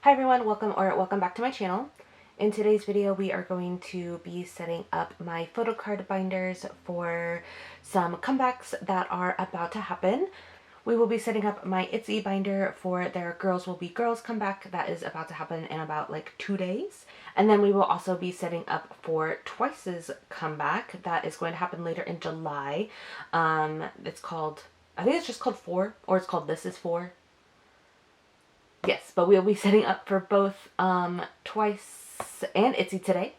Hi everyone, welcome back to my channel. In today's video we are going to be setting up my photo card binders for some comebacks that are about to happen. We will be setting up my ITZY binder for their Girls Will Be Girls comeback that is about to happen in about like 2 days. And then we will also be setting up for Twice's comeback that is going to happen later in July. It's called, I think it's just called 4, or it's called This Is 4. Yes, but we'll be setting up for both Twice and ITZY today.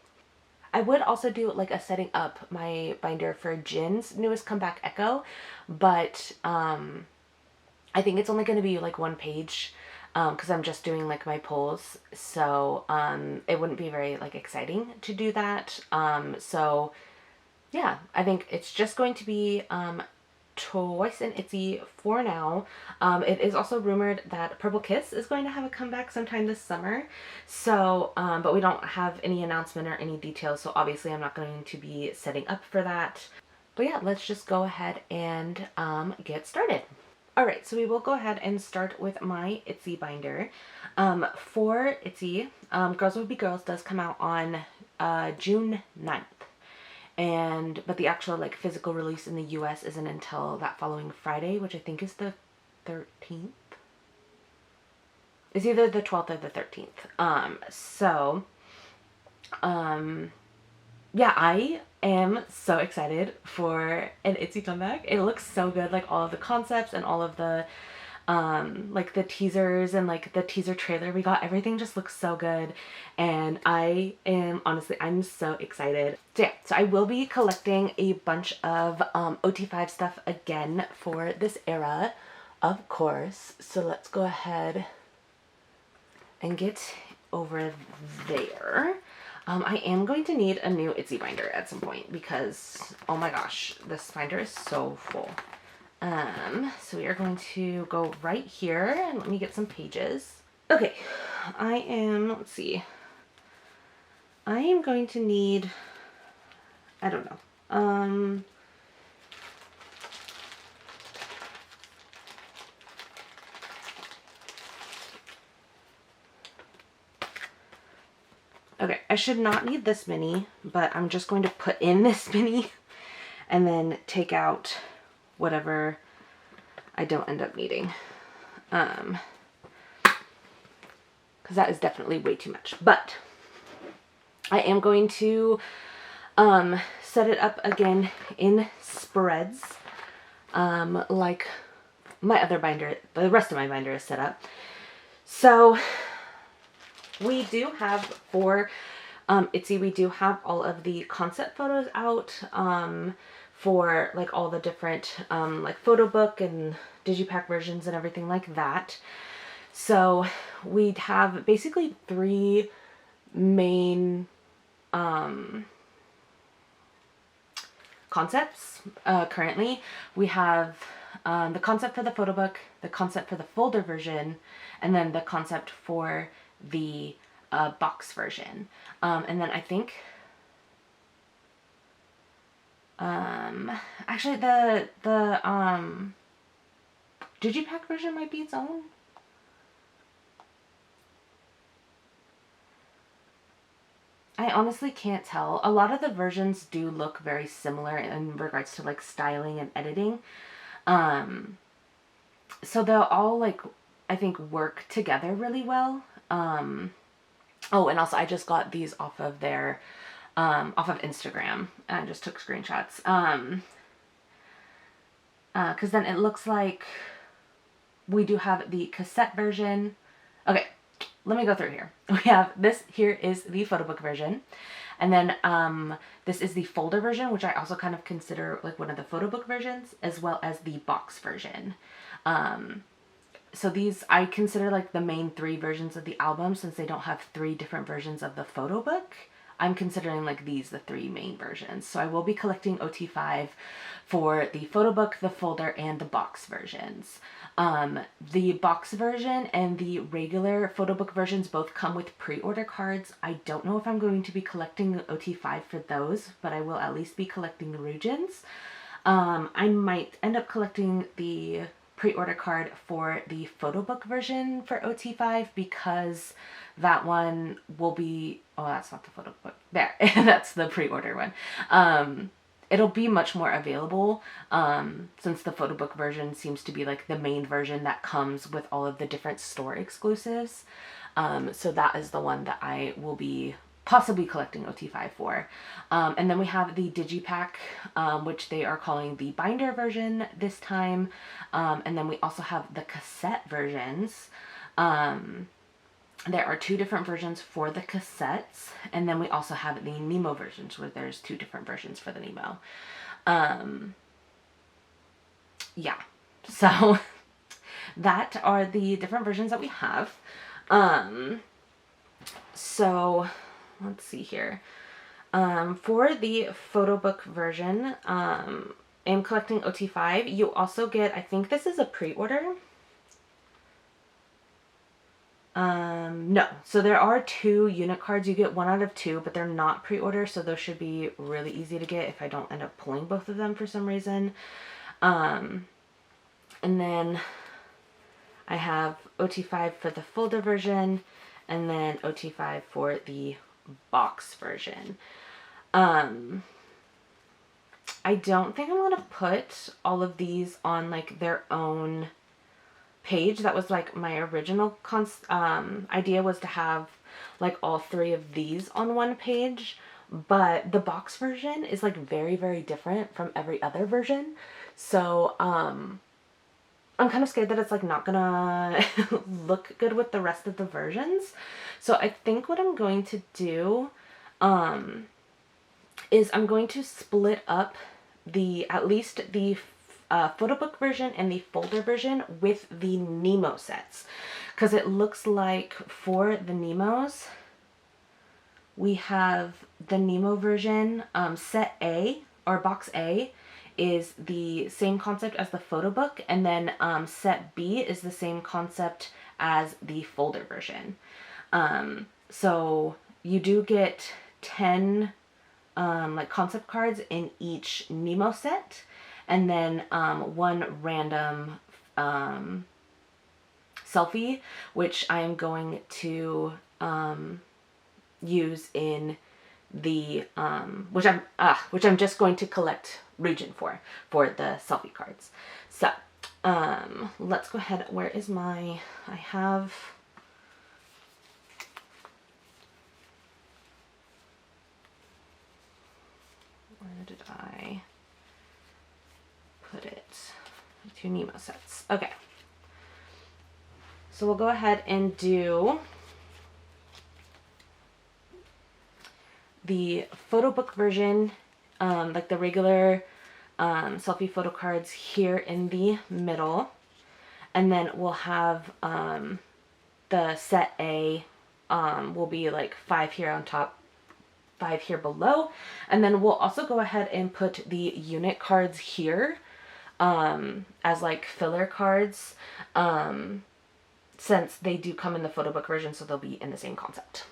I would also do like a setting up my binder for Jin's newest comeback, Echo, but I think it's only going to be like 1 page because I'm just doing like my polls, so it wouldn't be very like exciting to do that. So yeah, I think it's just going to be Twice and ITZY for now. It is also rumored that Purple Kiss is going to have a comeback sometime this summer. So, but we don't have any announcement or any details, so obviously I'm not going to be setting up for that. But yeah, let's just go ahead and get started. Alright, so we will go ahead and start with my ITZY binder. For ITZY, Girls Will Be Girls does come out on June 9th. But the actual like physical release in the US isn't until that following Friday, which I think is the 13th. It's either the 12th or the 13th. Yeah, I am so excited for an ITZY comeback. It looks so good, like all of the concepts and all of the like the teasers and like the teaser trailer we got, everything just looks so good, and I am honestly, I'm so excited. So yeah, so I will be collecting a bunch of OT5 stuff again for this era, of course. So let's go ahead and get over there. I am going to need a new ITZY binder at some point because, oh my gosh, this binder is so full. So we are going to go right here and let me get some pages. Okay, let's see. I am going to need, I don't know. Okay, I should not need this many, but I'm just going to put in this many and then take out whatever I don't end up needing. Because that is definitely way too much. But I am going to set it up again in spreads, like my other binder, the rest of my binder is set up. So we do have for ITZY, we do have all of the concept photos out for like all the different like photo book and digipack versions and everything like that. So we have basically 3 main concepts currently. We have the concept for the photo book, the concept for the folder version, and then the concept for the box version. And then I think actually the digipack version might be its own. I honestly can't tell. A lot of the versions do look very similar in regards to like styling and editing. So they'll all like, I think, work together really well. Oh, and also I just got these off of their off of Instagram, and I just took screenshots. Because then it looks like we do have the cassette version. Okay, let me go through here. We have this here is the photo book version, and then this is the folder version, which I also kind of consider like one of the photo book versions, as well as the box version. So these I consider like the main 3 versions of the album, since they don't have 3 different versions of the photo book. I'm considering like these the 3 main versions. So I will be collecting OT5 for the photo book, the folder, and the box versions. The box version and the regular photo book versions both come with pre-order cards. I don't know if I'm going to be collecting OT5 for those, but I will at least be collecting the regions. I might end up collecting the pre-order card for the photo book version for OT5 because that one will be, oh, that's not the photo book. There, that's the pre-order one. It'll be much more available since the photo book version seems to be like the main version that comes with all of the different store exclusives. So that is the one that I will be possibly collecting OT5 for. And then we have the Digipack, which they are calling the binder version this time. And then we also have the cassette versions. There are 2 different versions for the cassettes, and then we also have the Nemo versions where there's 2 different versions for the Nemo. Yeah, so that are the different versions that we have. So let's see here. For the photo book version, I'm collecting OT5. You also get, I think this is a pre-order. No. So there are 2 unit cards. You get 1 out of 2, but they're not pre-order, so those should be really easy to get if I don't end up pulling both of them for some reason. And then I have OT5 for the folder version, and then OT5 for the box version. I don't think I'm going to put all of these on like their own page. That was like my original idea, was to have like all 3 of these on one page, but the box version is like very, very different from every other version. So I'm kind of scared that it's like not gonna look good with the rest of the versions. So I think what I'm going to do is I'm going to split up at least the photo book version and the folder version with the Nemo sets, because it looks like for the Nemos we have the Nemo version, set A or box A is the same concept as the photo book, and then set B is the same concept as the folder version. So you do get 10 like concept cards in each Nemo set, and then 1 random selfie, which I am going to use in the which I'm just going to collect region for the selfie cards. So let's go ahead. Where is my, I have, where did I put it? 2 Nemo sets. Okay. So we'll go ahead and do the photo book version, like the regular selfie photo cards here in the middle. And then we'll have the set A will be like 5 here on top, 5 here below. And then we'll also go ahead and put the unit cards here as like filler cards, since they do come in the photo book version, so they'll be in the same concept.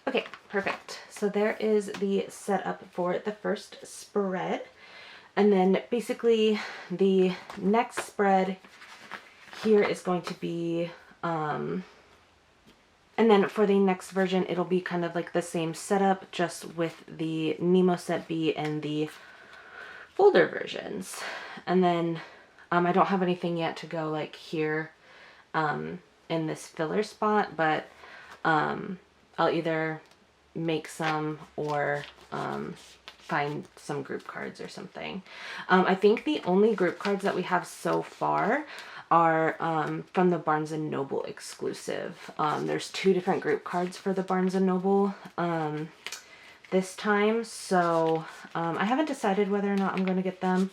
Okay, perfect. So there is the setup for the first spread. And then basically the next spread here is going to be, and then for the next version, it'll be kind of like the same setup, just with the Nemo set B and the folder versions. And then I don't have anything yet to go like here in this filler spot, but I'll either make some or find some group cards or something. I think the only group cards that we have so far are from the Barnes & Noble exclusive. There's 2 different group cards for the Barnes & Noble this time, so I haven't decided whether or not I'm going to get them.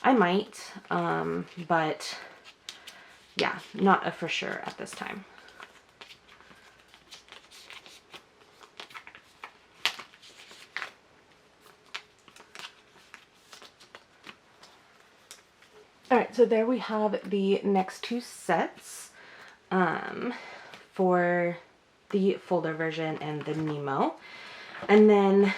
I might, but yeah, not a for sure at this time. Alright, so there we have the next 2 sets for the folder version and the Nemo. And then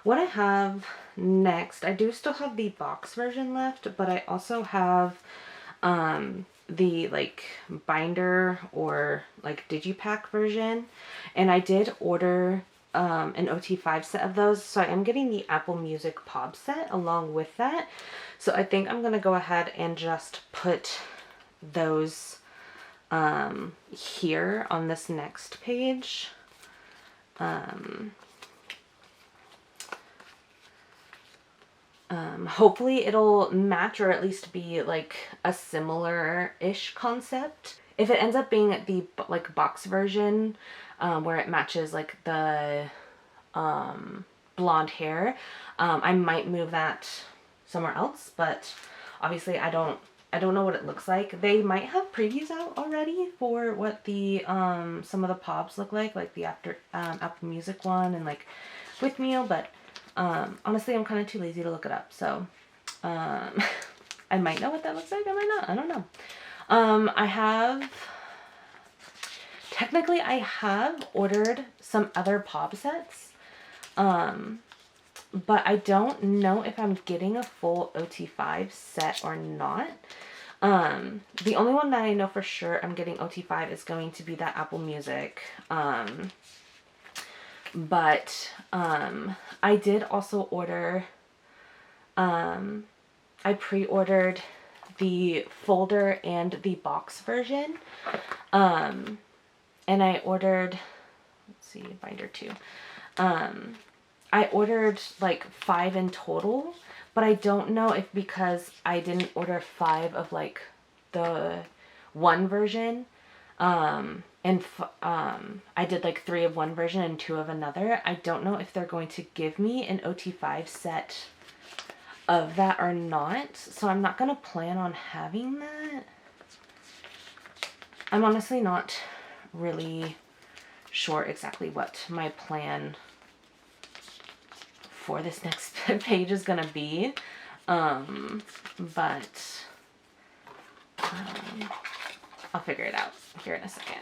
what I have next, I do still have the box version left, but I also have the like binder or like digipack version, and I did order an OT5 set of those, so I am getting the Apple Music Pop set along with that. So I think I'm gonna go ahead and just put those here on this next page. Hopefully it'll match, or at least be like a similar-ish concept. If it ends up being the like box version, where it matches like the blonde hair, I might move that somewhere else, but obviously I don't know what it looks like. They might have previews out already for what the some of the pops look like the Apple Music one and like with Meal, but honestly I'm kind of too lazy to look it up, so I might know what that looks like, I might not, I don't know. Technically I have ordered some other pop sets, but I don't know if I'm getting a full OT5 set or not. The only one that I know for sure I'm getting OT5 is going to be that Apple Music. But I did also order, I pre-ordered the folder and the box version. And I ordered, let's see, binder 2. I ordered like 5 in total, but I don't know if because I didn't order 5 of like the one version, and I did like 3 of one version and 2 of another. I don't know if they're going to give me an OT5 set of that or not, so I'm not going to plan on having that. I'm honestly not really sure exactly what my plan for this next page is gonna be, but I'll figure it out here in a second.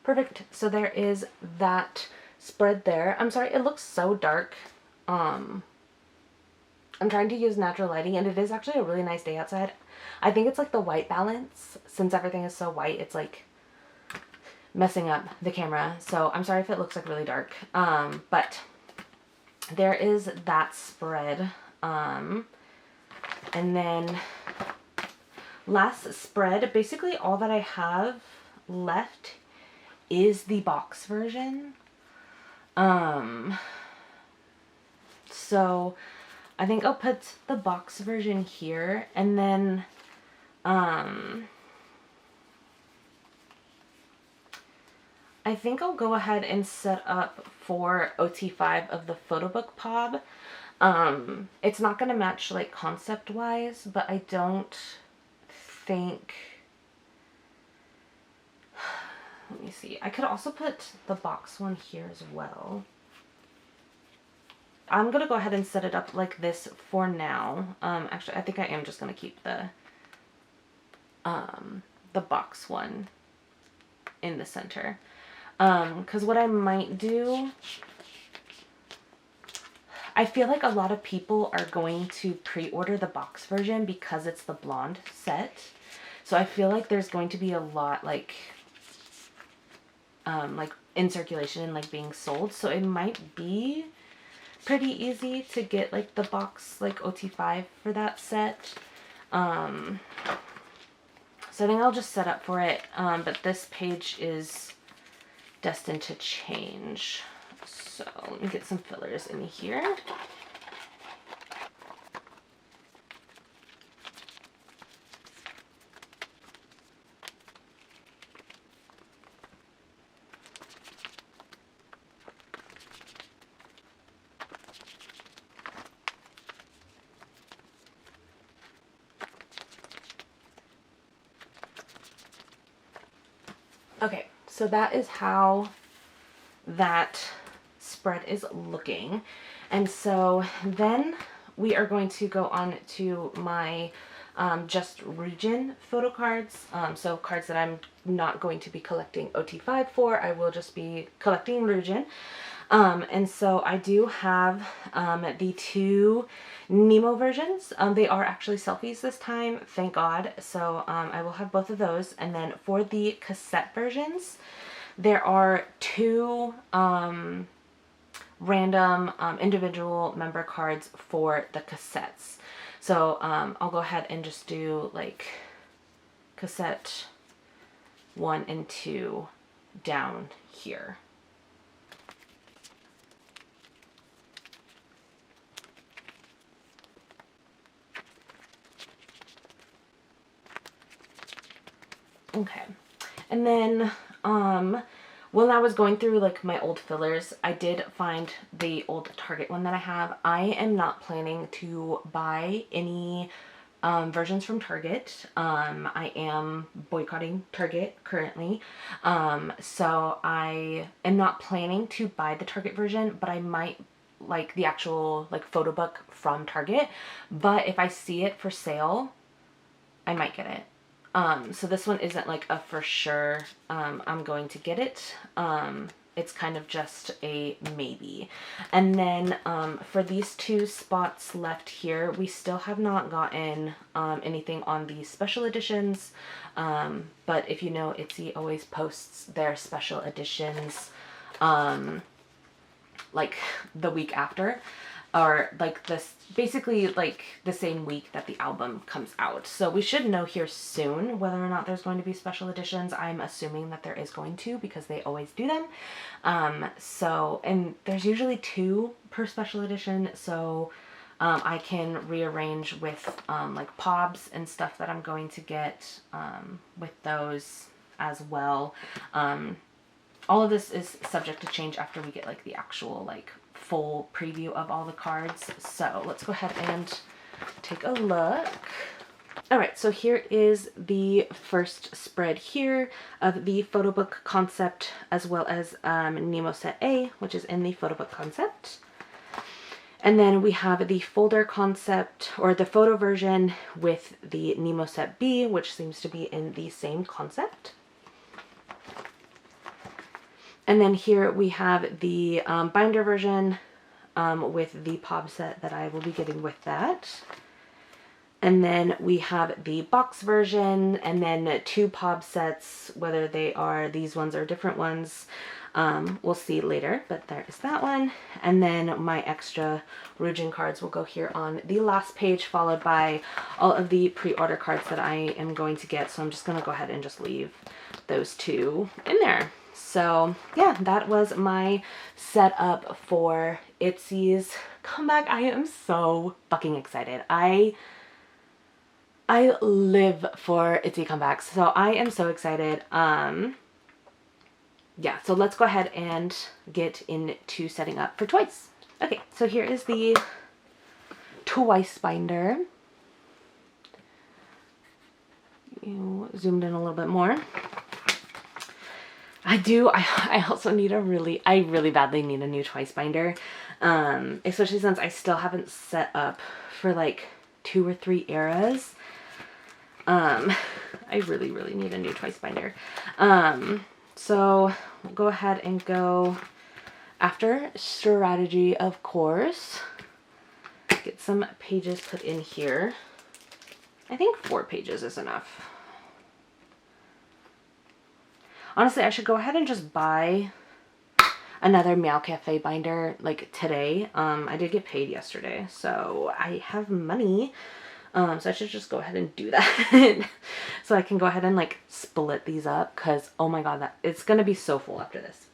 Perfect. So there is that spread there. I'm sorry, it looks so dark. I'm trying to use natural lighting, and it is actually a really nice day outside. I think it's like the white balance. Since everything is so white, it's like messing up the camera. So I'm sorry if it looks like really dark. But there is that spread. And then last spread, basically all that I have left is the box version. So I think I'll put the box version here, and then I think I'll go ahead and set up for OT5 of the photo book Pob. It's not going to match like concept wise, but I don't think, let me see, I could also put the box one here as well. I'm going to go ahead and set it up like this for now. Actually, I think I am just going to keep the box one in the center. Because what I might do, I feel like a lot of people are going to pre-order the box version because it's the blonde set. So I feel like there's going to be a lot like in circulation and like being sold. So it might be pretty easy to get like the box like OT5 for that set. So I think I'll just set up for it, but this page is destined to change. So let me get some fillers in here. Okay, so that is how that spread is looking. And so then we are going to go on to my just region photo cards. So cards that I'm not going to be collecting OT5 for, I will just be collecting region. And so I do have the two Nemo versions. They are actually selfies this time, thank God. So I will have both of those. And then for the cassette versions, there are two random individual member cards for the cassettes. So I'll go ahead and just do like cassette 1 and 2 down here. Okay, and then when I was going through like my old fillers, I did find the old Target one that I have. I am not planning to buy any versions from Target. I am boycotting Target currently. So I am not planning to buy the Target version, but I might like the actual like photo book from Target. But if I see it for sale, I might get it. So this one isn't like a for sure, I'm going to get it. It's kind of just a maybe. And then for these two spots left here, we still have not gotten anything on the special editions. But if you know, ITZY always posts their special editions like the week after. Or like this, basically like the same week that the album comes out. So we should know here soon whether or not there's going to be special editions. I'm assuming that there is going to, because they always do them. So, and there's usually 2 per special edition. So I can rearrange with like POBs and stuff that I'm going to get with those as well. All of this is subject to change after we get like the actual like full preview of all the cards. So let's go ahead and take a look. All right, so here is the first spread here of the photo book concept, as well as Nemo set A, which is in the photo book concept. And then we have the folder concept, or the photo version, with the Nemo set B, which seems to be in the same concept. And then here we have the binder version with the POB set that I will be getting with that. And then we have the box version, and then 2 POB sets, whether they are these ones or different ones. We'll see later, but there is that one. And then my extra Rujin cards will go here on the last page, followed by all of the pre-order cards that I am going to get. So I'm just going to go ahead and just leave those 2 in there. So yeah, that was my setup for ITZY's comeback. I am so fucking excited. I live for ITZY comebacks, so I am so excited. Yeah, so let's go ahead and get into setting up for Twice. Okay, so here is the Twice binder. You zoomed in a little bit more. I also need I really badly need a new Twice binder. Especially since I still haven't set up for like 2 or 3 eras. I really need a new Twice binder. So we'll go ahead and go after strategy, of course. Get some pages put in here. I think 4 pages is enough. Honestly, I should go ahead and just buy another Meow Cafe binder like today. I did get paid yesterday, so I have money. So I should just go ahead and do that. So I can go ahead and like split these up, because oh my god, that it's gonna be so full after this.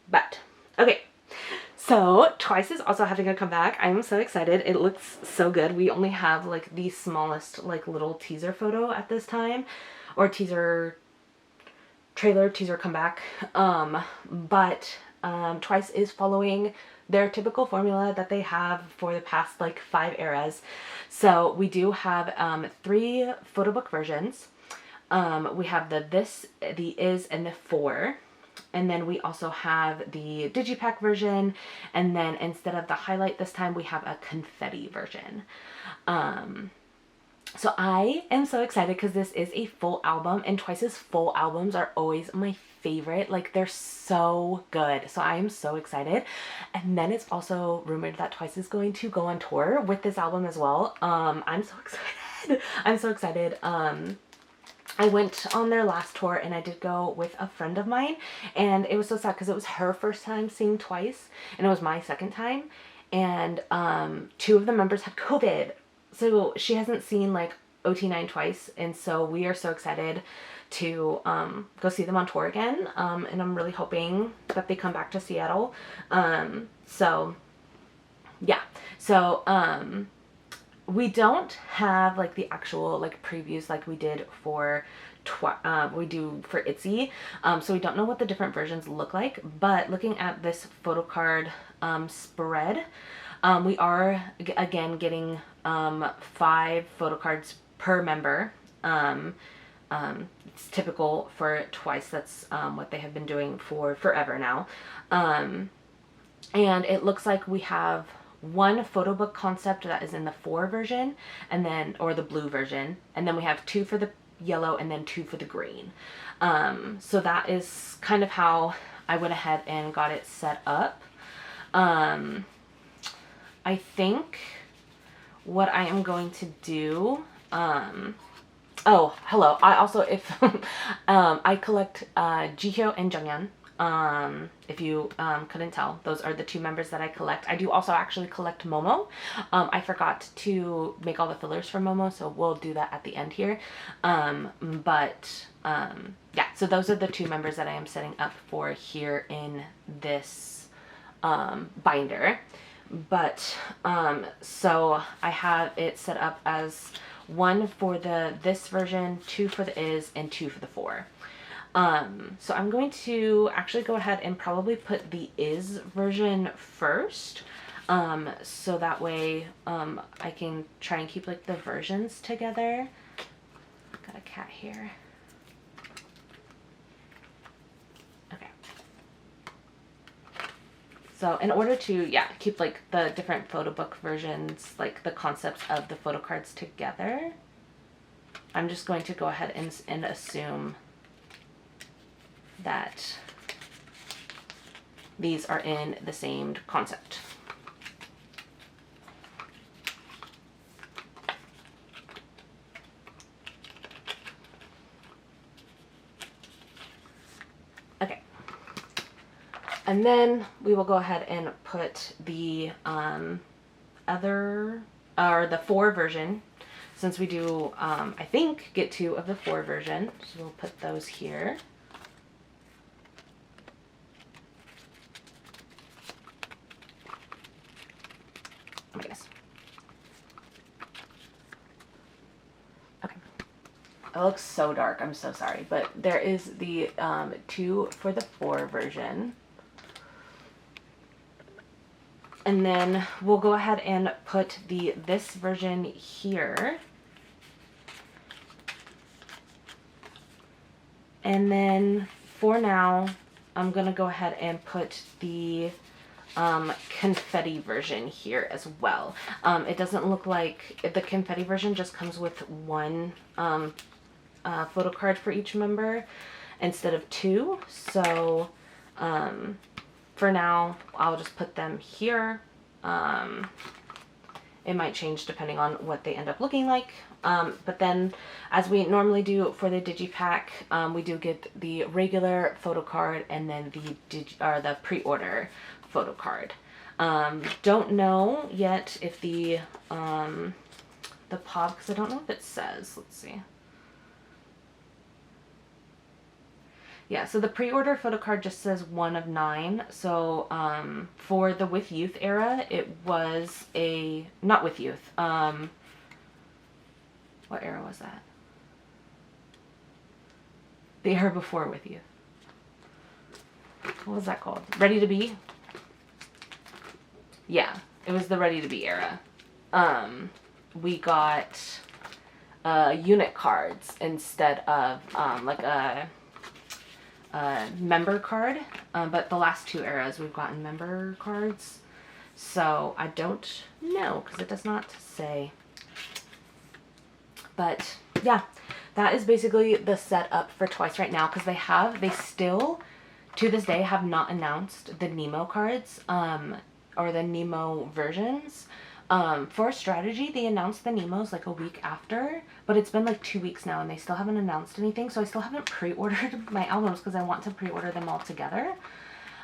But okay, so Twice is also having a comeback. I'm so excited. It looks so good. We only have like the smallest like little teaser photo at this time, or teaser trailer, teaser comeback. But Twice is following their typical formula that they have for the past like 5 eras. So we do have 3 photo book versions. We have the this, the is, and the for. And then we also have the digipack version, and then instead of the highlight this time we have a confetti version. So I am so excited because this is a full album, and Twice's full albums are always my favorite. Like, they're so good. So I am so excited. And then it's also rumored that Twice is going to go on tour with this album as well. I'm so excited. I'm so excited. I went on their last tour, and I did go with a friend of mine, and it was so sad because it was her first time seeing Twice and it was my second time, and 2 of the members had COVID, so she hasn't seen like OT9 Twice, and so we are so excited to go see them on tour again, and I'm really hoping that they come back to Seattle. So yeah, so we don't have like the actual like previews like we did for we do for ITZY, so we don't know what the different versions look like, but looking at this photo card spread, we are again getting 5 photo cards per member. It's typical for Twice. That's what they have been doing for forever now, and it looks like we have 1 photo book concept that is in the 4 version, and then, or the blue version, and then we have 2 for the yellow and then 2 for the green. So that is kind of how I went ahead and got it set up. I think what I am going to do, oh, hello. I also, if I collect Jihyo and Jonghyun. If you couldn't tell, those are the 2 members that I collect. I do also actually collect Momo. I forgot to make all the fillers for Momo, so we'll do that at the end here. Yeah, so those are the 2 members that I am setting up for here in this binder. But so I have it set up as 1 for the this version, 2 for the is, and 2 for the for. So I'm going to actually go ahead and probably put the is version first, so that way I can try and keep like the versions together. Got a cat here. Okay. So in order to, yeah, keep like the different photo book versions, like the concepts of the photo cards together, I'm just going to go ahead and assume that these are in the same concept. Okay. And then we will go ahead and put the other, or the 4 version, since we do, I think, get 2 of the 4 version. So we'll put those here. Oh my goodness. Okay. It looks so dark. I'm so sorry. But there is the 2 for the 4 version. And then we'll go ahead and put the this version here. And then for now, I'm going to go ahead and put the confetti version here as well. It doesn't look like the confetti version just comes with 1 photo card for each member instead of 2. So for now, I'll just put them here. It might change depending on what they end up looking like. But then, as we normally do for the digipack, we do get the regular photo card and then the pre-order photo card. Don't know yet if the pop, because I don't know if it says. Let's see. Yeah, so the pre-order photo card just says 1 of 9. So for the With Youth era, it was a, not With Youth. What era was that? The era before With Youth. What was that called? Ready to Be? Yeah, it was the Ready to Be era. We got unit cards instead of like a member card, but the last 2 eras we've gotten member cards, so I don't know because it does not say. But yeah, that is basically the setup for Twice right now, because they still to this day have not announced the Nemo cards or the Nemo versions. For Strategy, they announced the Nemos like a week after, but it's been like 2 weeks now and they still haven't announced anything, so I still haven't pre-ordered my albums because I want to pre-order them all together.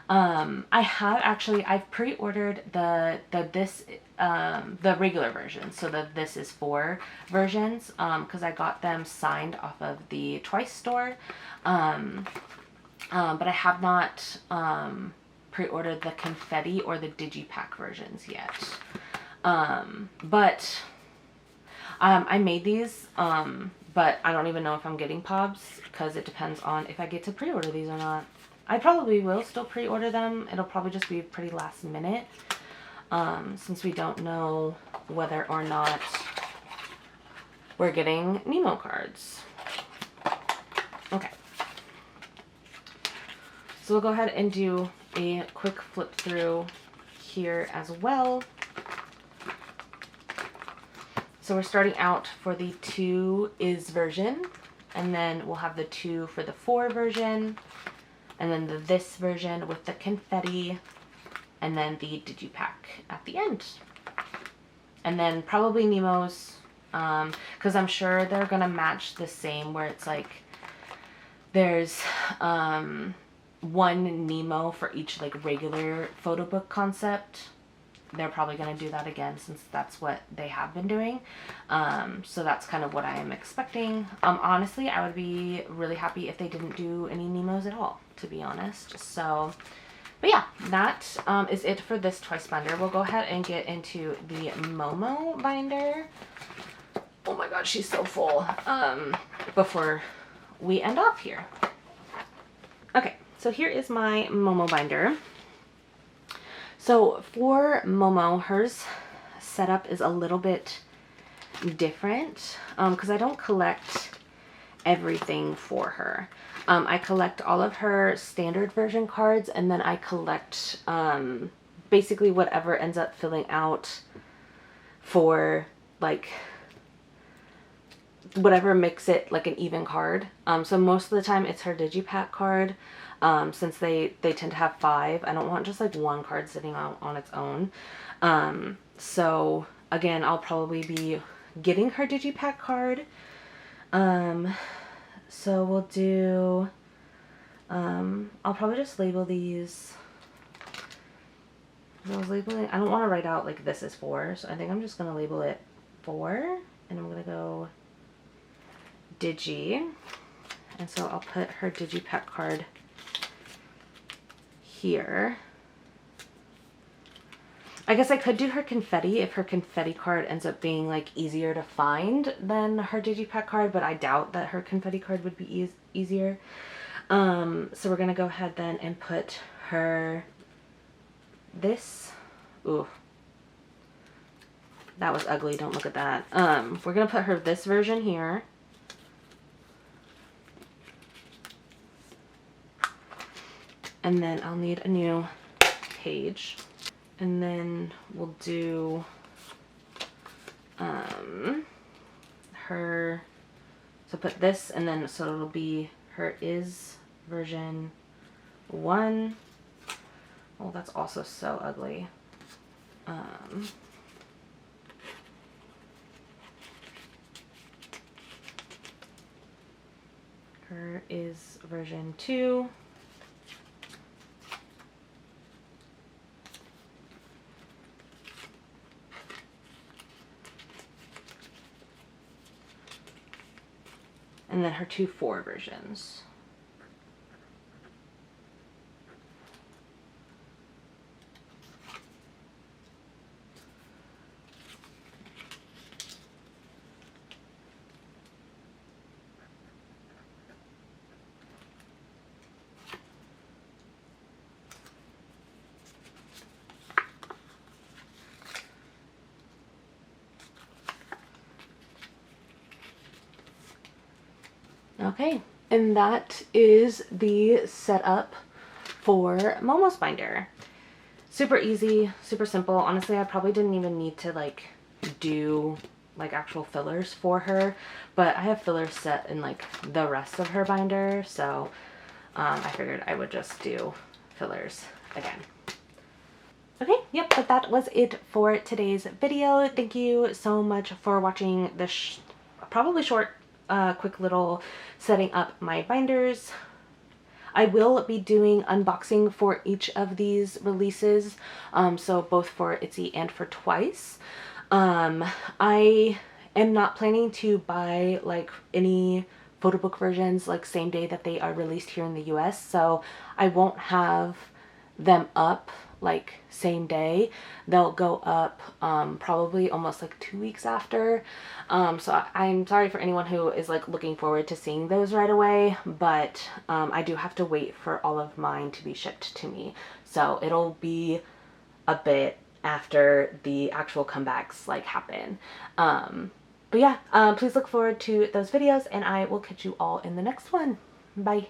I've pre-ordered the regular versions, so the This Is For versions, because I got them signed off of the Twice store, but I have not pre-ordered the Confetti or the Digipack versions yet. But I made these, but I don't even know if I'm getting pobs because it depends on if I get to pre-order these or not. I probably will still pre-order them. It'll probably just be pretty last minute, since we don't know whether or not we're getting Nemo cards. Okay. So we'll go ahead and do a quick flip through here as well. So we're starting out for the 2 is version, and then we'll have the 2 for the 4 version, and then the this version with the confetti, and then the digipack at the end. And then probably Nemo's, because I'm sure they're gonna match the same, where it's like there's 1 Nemo for each like regular photo book concept. They're probably going to do that again since that's what they have been doing. So that's kind of what I am expecting. Honestly, I would be really happy if they didn't do any Nemos at all, to be honest. So, but yeah, that is it for this Twice binder. We'll go ahead and get into the Momo binder. Oh my god, she's so full. Before we end off here. Okay, so here is my Momo binder. So for Momo, hers setup is a little bit different because I don't collect everything for her. I collect all of her standard version cards, and then I collect basically whatever ends up filling out for like whatever makes it like an even card. So most of the time it's her digipack card. Since they tend to have 5, I don't want just like 1 card sitting on its own. So again, I'll probably be getting her digipack card. So we'll do, I'll probably just label these. I don't want to write out like This Is For, so I think I'm just going to label it 4, and I'm going to go Digi, and so I'll put her digipack card here. I guess I could do her confetti if her confetti card ends up being like easier to find than her digipack card, but I doubt that her confetti card would be easier. So we're gonna go ahead then and put her this. Ooh, that was ugly, don't look at that. We're gonna put her this version here. And then I'll need a new page. And then we'll do her, so put this, and then so it'll be her is version 1. Oh, that's also so ugly. Her is version 2. And then her 2.4 versions. Okay, and that is the setup for Momo's binder. Super easy, super simple. Honestly, I probably didn't even need to like do like actual fillers for her, but I have fillers set in like the rest of her binder, so I figured I would just do fillers again. Okay, yep, but that was it for today's video. Thank you so much for watching this probably short, quick little setting up my binders. I will be doing unboxing for each of these releases, so both for ITZY and for Twice. I am not planning to buy like any photo book versions like same day that they are released here in the US, so I won't have them up like same day. They'll go up probably almost like 2 weeks after. So I'm sorry for anyone who is like looking forward to seeing those right away, but I do have to wait for all of mine to be shipped to me. So it'll be a bit after the actual comebacks like happen. But yeah, please look forward to those videos, and I will catch you all in the next one. Bye.